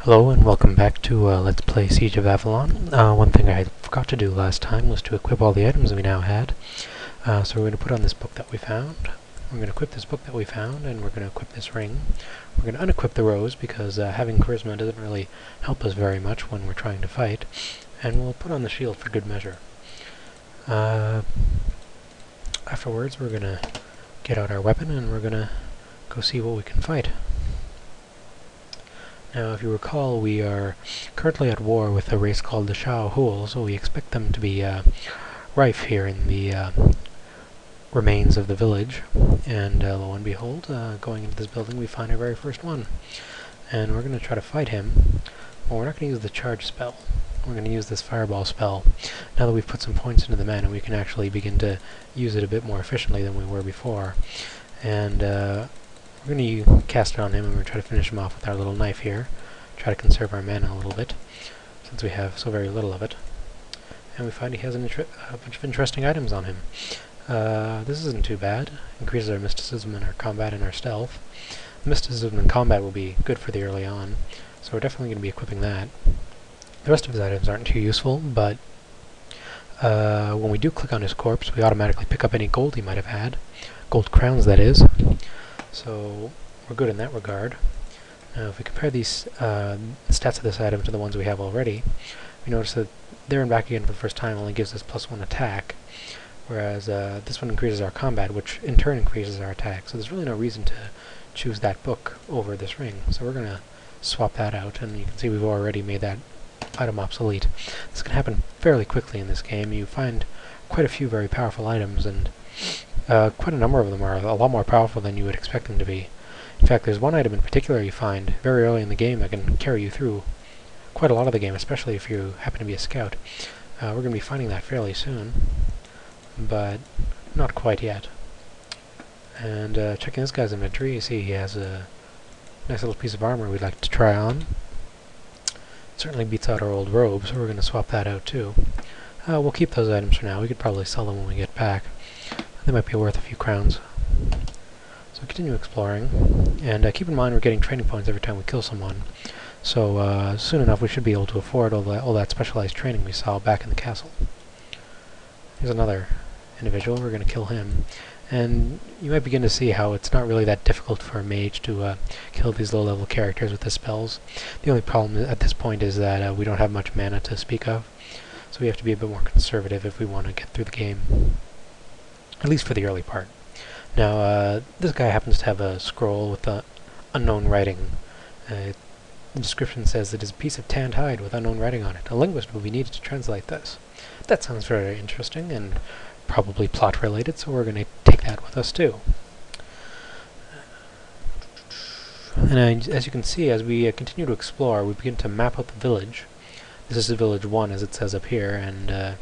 Hello and welcome back to Let's Play Siege of Avalon. One thing I forgot to do last time was to equip all the items we now had. So we're going to put on this book that we found. We're going to equip this book that we found, and we're going to equip this ring. We're going to unequip the rose because having charisma doesn't really help us very much when we're trying to fight. And we'll put on the shield for good measure. Afterwards we're going to get out our weapon and we're going to go see what we can fight. Now, if you recall, we are currently at war with a race called the Horde, so we expect them to be rife here in the remains of the village. And lo and behold, going into this building, we find our very first one. And we're going to try to fight him. Well, we're not going to use the charge spell. We're going to use this fireball spell. Now that we've put some points into the mana, we can actually begin to use it a bit more efficiently than we were before. And we're going to cast it on him, and we're going to try to finish him off with our little knife here. Try to conserve our mana a little bit, since we have so very little of it. And we find he has a bunch of interesting items on him. This isn't too bad. Increases our mysticism in our combat and our stealth. Mysticism in combat will be good for the early on, so we're definitely going to be equipping that. The rest of his items aren't too useful, but when we do click on his corpse, we automatically pick up any gold he might have had. Gold crowns, that is. So we're good in that regard. Now if we compare these stats of this item to the ones we have already, we notice that there and back again for the first time only gives us +1 attack, whereas this one increases our combat, which in turn increases our attack. So there's really no reason to choose that book over this ring. So we're going to swap that out, and you can see we've already made that item obsolete. This can happen fairly quickly in this game. You find quite a few very powerful items, and quite a number of them are a lot more powerful than you would expect them to be. In fact, there's one item in particular you find very early in the game that can carry you through quite a lot of the game, especially if you happen to be a scout. We're going to be finding that fairly soon, but not quite yet. And checking this guy's inventory, you see he has a nice little piece of armor we'd like to try on. Certainly beats out our old robe, so we're going to swap that out too. We'll keep those items for now. We could probably sell them when we get back. They might be worth a few crowns. So continue exploring, and keep in mind we're getting training points every time we kill someone. So soon enough we should be able to afford all that specialized training we saw back in the castle. Here's another individual. We're going to kill him. And you might begin to see how it's not really that difficult for a mage to kill these low-level characters with the spells. The only problem at this point is that we don't have much mana to speak of, so we have to be a bit more conservative if we want to get through the game. At least for the early part. Now, this guy happens to have a scroll with unknown writing. The description says it is a piece of tanned hide with unknown writing on it. A linguist will be needed to translate this. That sounds very interesting and probably plot related, so we're going to take that with us too. And as you can see, as we continue to explore, we begin to map out the village. This is village 1, as it says up here, and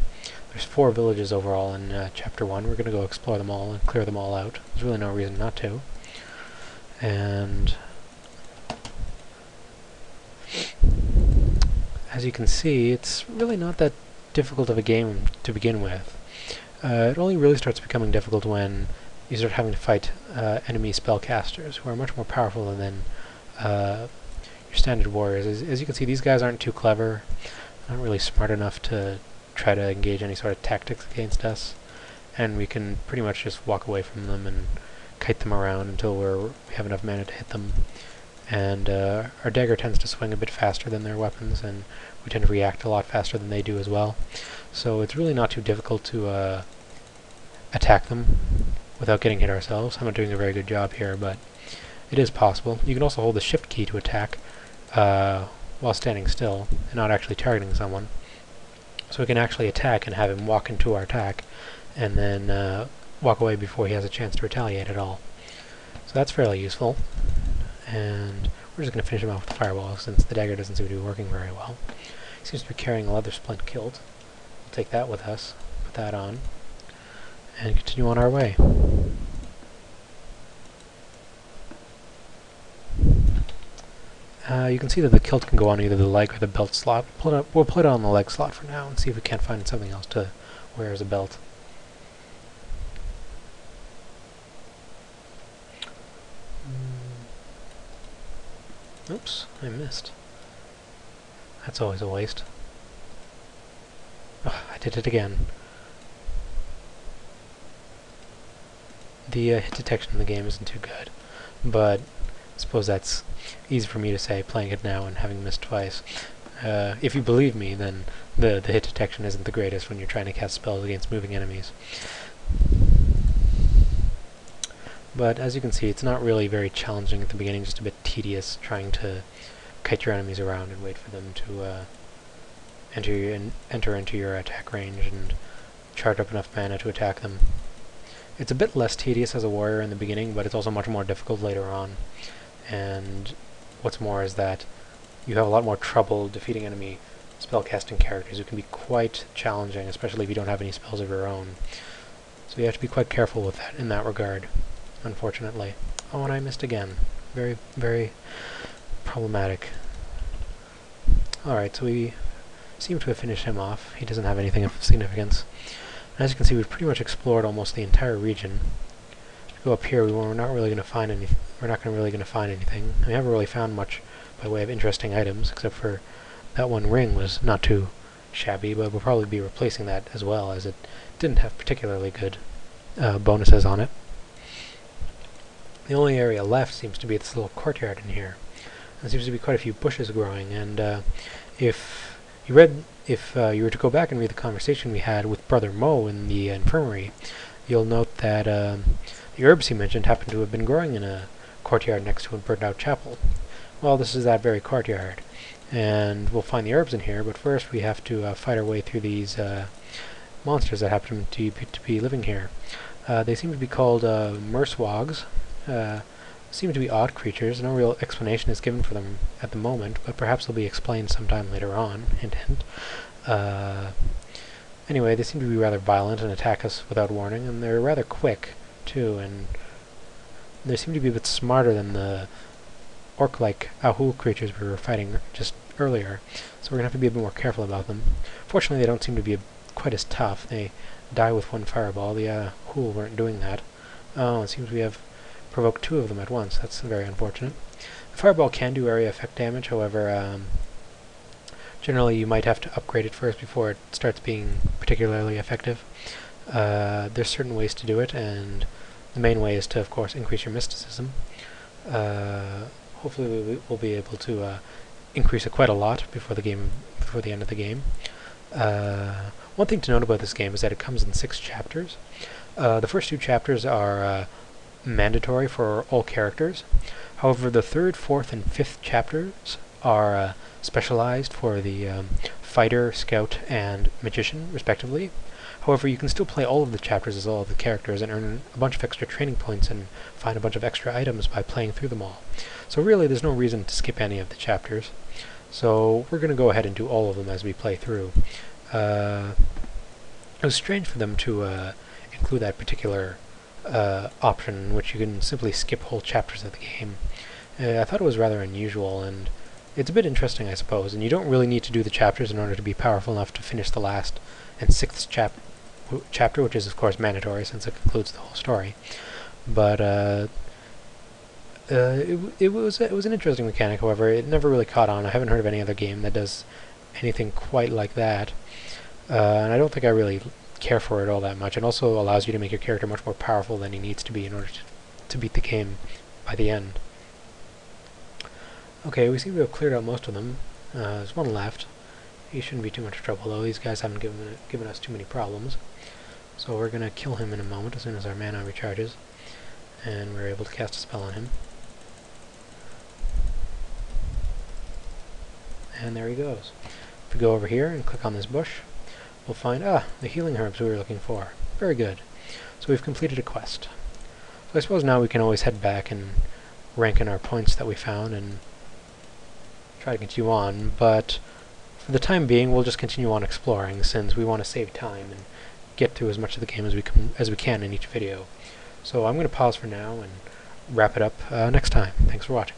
there's 4 villages overall in Chapter 1. We're going to go explore them all and clear them all out. There's really no reason not to. And as you can see, it's really not that difficult of a game to begin with. It only really starts becoming difficult when you start having to fight enemy spellcasters, who are much more powerful than your standard warriors. As you can see, these guys aren't too clever, not really smart enough to try to engage any sort of tactics against us, and we can pretty much just walk away from them and kite them around until we have enough mana to hit them. And our dagger tends to swing a bit faster than their weapons, and we tend to react a lot faster than they do as well. So it's really not too difficult to attack them without getting hit ourselves. I'm not doing a very good job here, but it is possible. You can also hold the shift key to attack while standing still and not actually targeting someone. So we can actually attack and have him walk into our attack, and then walk away before he has a chance to retaliate at all. So that's fairly useful. And we're just going to finish him off with the fireball, since the dagger doesn't seem to be working very well. He seems to be carrying a leather splint kilt. We'll take that with us, put that on, and continue on our way. You can see that the kilt can go on either the leg or the belt slot. We'll put it on the leg slot for now and see if we can't find something else to wear as a belt. Oops, I missed. That's always a waste. Ugh, I did it again. The hit detection in the game isn't too good, but I suppose that's easy for me to say, playing it now and having missed twice. If you believe me, then the hit detection isn't the greatest when you're trying to cast spells against moving enemies. But as you can see, it's not really very challenging at the beginning, just a bit tedious trying to kite your enemies around and wait for them to enter into your attack range and charge up enough mana to attack them. It's a bit less tedious as a warrior in the beginning, but it's also much more difficult later on. And what's more is that you have a lot more trouble defeating enemy spellcasting characters who can be quite challenging, especially if you don't have any spells of your own. So you have to be quite careful with that in that regard, unfortunately. Oh, and I missed again. Very, very problematic. Alright, so we seem to have finished him off. He doesn't have anything of significance. As you can see, we've pretty much explored almost the entire region. If we go up here, we're not really going to find any. We're not really going to find anything. We haven't really found much by way of interesting items, except for that one ring was not too shabby, but we'll probably be replacing that as well, as it didn't have particularly good bonuses on it. The only area left seems to be this little courtyard in here. There seems to be quite a few bushes growing, and if you were to go back and read the conversation we had with Brother Mo in the infirmary, you'll note that the herbs he mentioned happen to have been growing in a courtyard next to a burned-out chapel. Well, this is that very courtyard, and we'll find the herbs in here, but first we have to fight our way through these monsters that happen to be living here. They seem to be called Merswogs. Seem to be odd creatures. No real explanation is given for them at the moment, but perhaps they'll be explained sometime later on. Hint, hint. Anyway, they seem to be rather violent and attack us without warning, and they're rather quick, too, and they seem to be a bit smarter than the orc-like Ahul creatures we were fighting just earlier, so we're going to have to be a bit more careful about them. Fortunately, they don't seem to be quite as tough. They die with one fireball. The Ahul weren't doing that. Oh, it seems we have provoked two of them at once. That's very unfortunate. The fireball can do area effect damage, however, generally you might have to upgrade it first before it starts being particularly effective. There's certain ways to do it, and the main way is to, of course, increase your mysticism. Hopefully we'll be able to increase it quite a lot before the end of the game. One thing to note about this game is that it comes in 6 chapters. The first 2 chapters are mandatory for all characters. However, the 3rd, 4th, and 5th chapters are specialized for the fighter, scout, and magician, respectively. However, you can still play all of the chapters as all of the characters and earn a bunch of extra training points and find a bunch of extra items by playing through them all. So really, there's no reason to skip any of the chapters. So we're going to go ahead and do all of them as we play through. It was strange for them to include that particular option in which you can simply skip whole chapters of the game. I thought it was rather unusual, and it's a bit interesting, I suppose, and you don't really need to do the chapters in order to be powerful enough to finish the last and 6th chapter, which is of course mandatory since it concludes the whole story. But it was an interesting mechanic. However, it never really caught on. I haven't heard of any other game that does anything quite like that, and I don't think I really care for it all that much. It also allows you to make your character much more powerful than he needs to be in order to beat the game by the end. Okay, we seem to have cleared out most of them. There's one left. He shouldn't be too much trouble, though. These guys haven't given us too many problems. So we're going to kill him in a moment as soon as our mana recharges, and we're able to cast a spell on him. And there he goes. If we go over here and click on this bush, we'll find, the healing herbs we were looking for. Very good. So we've completed a quest. So I suppose now we can always head back and rank in our points that we found and try to continue on, but for the time being we'll just continue on exploring since we want to save time and get through as much of the game as we can in each video. So I'm going to pause for now and wrap it up next time. Thanks for watching.